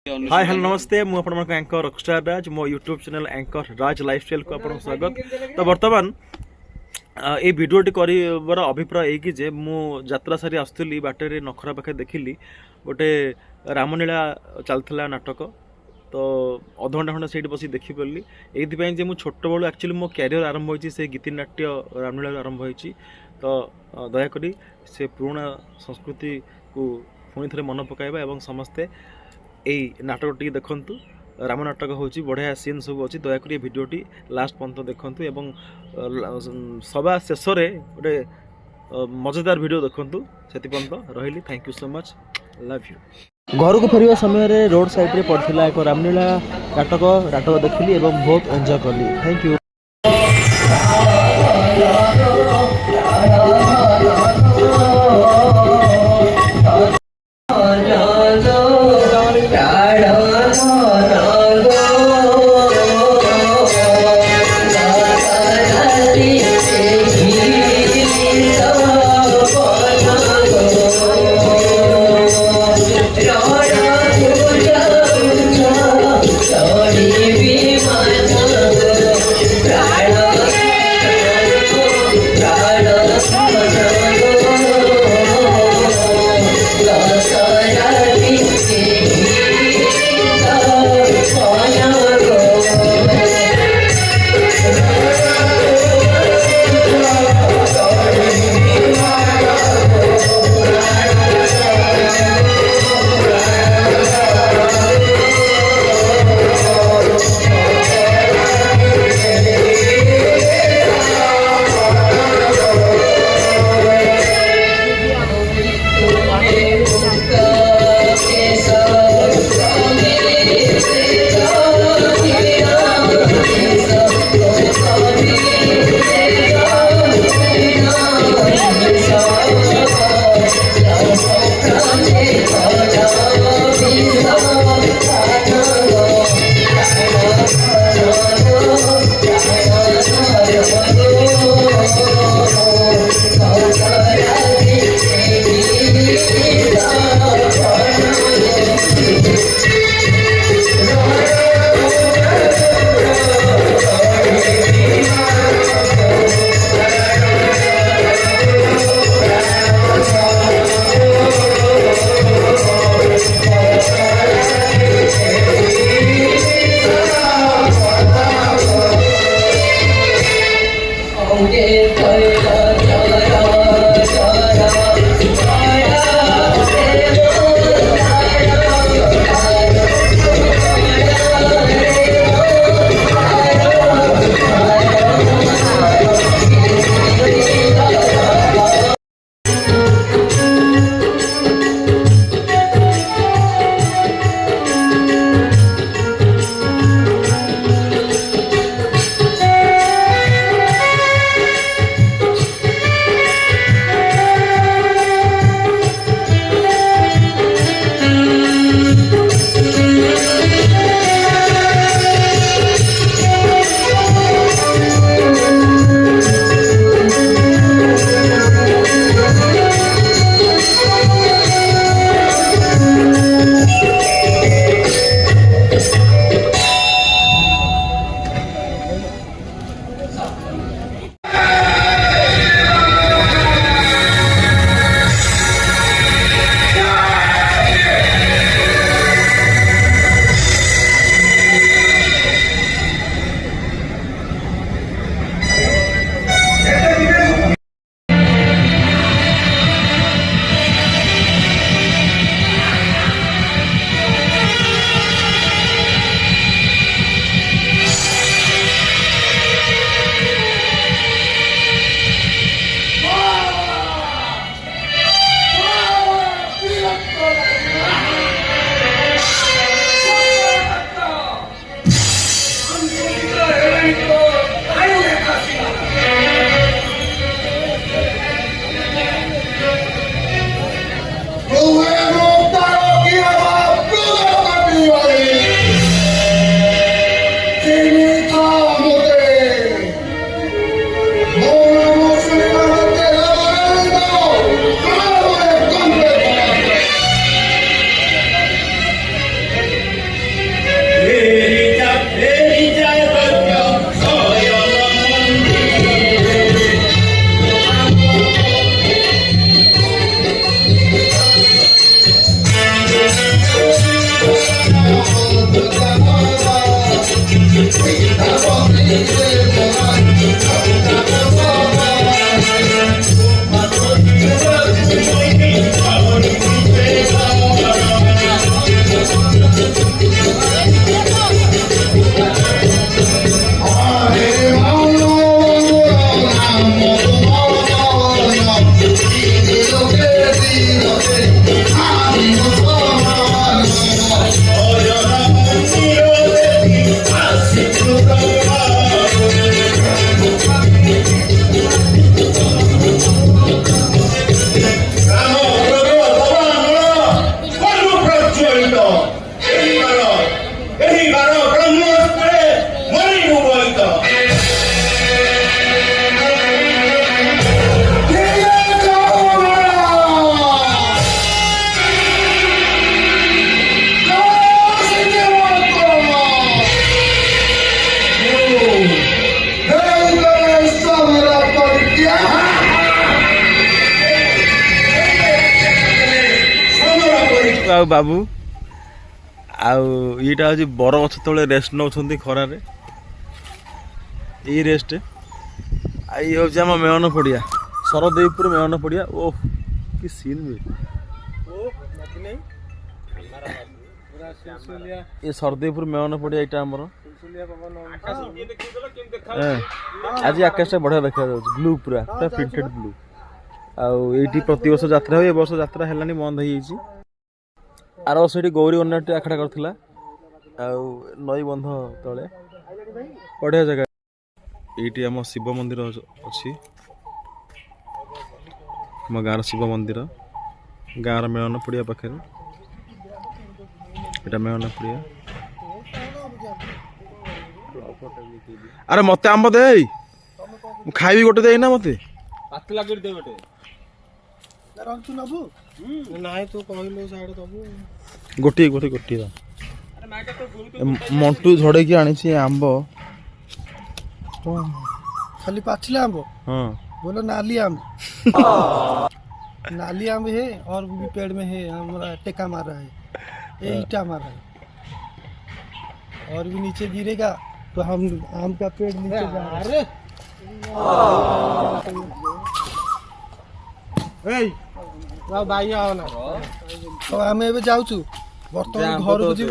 Hi hello नमस्ते मुझे anchor Rockstar राज मो यूट्यूब चैनल एंकर राज लाइफस्टाइल को आपको स्वागत। तो बर्तमान ये भिडियोटी कर अभिप्राय ये कि मु यात्रा सारी आसुली बाटर नखरा पाखे देखिली गोटे रामलीला चलता नाटक। तो अधघंटा खंडे से बस देखिपारि ये मुझे छोट बड़ू एक्चुअली मो कैरियर आरंभ होती से गीतिनाट्य रामलीला आरंभ होती। तो दयाकोरी से पुराणा संस्कृति को पुणी थे मन पकाइबा और समस्ते यही नाटक टी देखु। राम नाटक हूँ बढ़िया सीन सब अच्छी दयाकोरी भिडियोटी लास्ट पर्यंत देखु एवं सभा शेष गोटे मजेदार भिडियो देखु से पर्यंत रही। Thank you so much, love you. घर को फेर समय रोड साइड पड़ता एक रामलीला नाटक देखिली और बहुत एंजॉय कली। Thank you. ଆଉ ବାବୁ ଆଉ ଏଇଟା ହଉଛି ବର ଗଛ ତଳେ ରେଷ୍ଟ ନେଉଛନ୍ତି ଖରାରେ ଏଇ ରେଷ୍ଟ ଆଉ ଇଏ ହଉଛି ଆମ ମେହନ ପଡ଼ିଆ ଶରଦେଇପୁର ମେହନ ପଡ଼ିଆ ଓ କି ସିନ୍ ବି ଏ ଶରଦେଇପୁର ମେହନ ପଡ଼ିଆ ଏଇଟା ଆମର ଆଜି ଆକାଶଟା ବଢ଼ିଆ ଦେଖାଯାଉଛି ବ୍ଲୁ ପୁରା ପ୍ରିଣ୍ଟେଡ୍ ବ୍ଲୁ ଆଉ ଏଇଠି ପ୍ରତିବର୍ଷ ଯାତ୍ରା ହୁଏ ଏ ବର୍ଷ ଯାତ୍ରା ହେଲାନି ବନ୍ଦ ହେଇଯାଇଛି ଆର ବର୍ଷ ଏଠି ଗୌରୀ ଅନ୍ୟଟି ଆଖଡ଼ା କରିଥିଲା ଆଉ ନଈ ବନ୍ଧ ତଳେ ବଢ଼ିଆ ଜାଗା ଏଇଠି ଆମ ଶିବ ମନ୍ଦିର ଅଛି ଆମ ଗାଁର ଶିବ ମନ୍ଦିର ଗାଁର ମେଳନ ପଡ଼ିଆ ପାଖରେ ଏଇଟା ମେଳନ ପଡ଼ିଆ ଆରେ ମତେ ଆମ୍ବ ଦେ ମୁଁ ଖାଇବି ଗୋଟେ ଦେଇନା ମତେ ଗୋଟିଏ ମଣ୍ଟୁ ଝଡ଼େଇକି ଆଣିଛି ଆମ୍ବ खाली पाचिला आम हाँ बोलो नाली आम नाली आम है और भी पेड़ में है हमारा टेका मार रहा है ये ईटा मार रहा है और भी नीचे गिरेगा तो हम आम का पेड़ नीचे जा रहा है भाई आओ ना तो आम एबे जाऊछु बर्तमान घर को जीव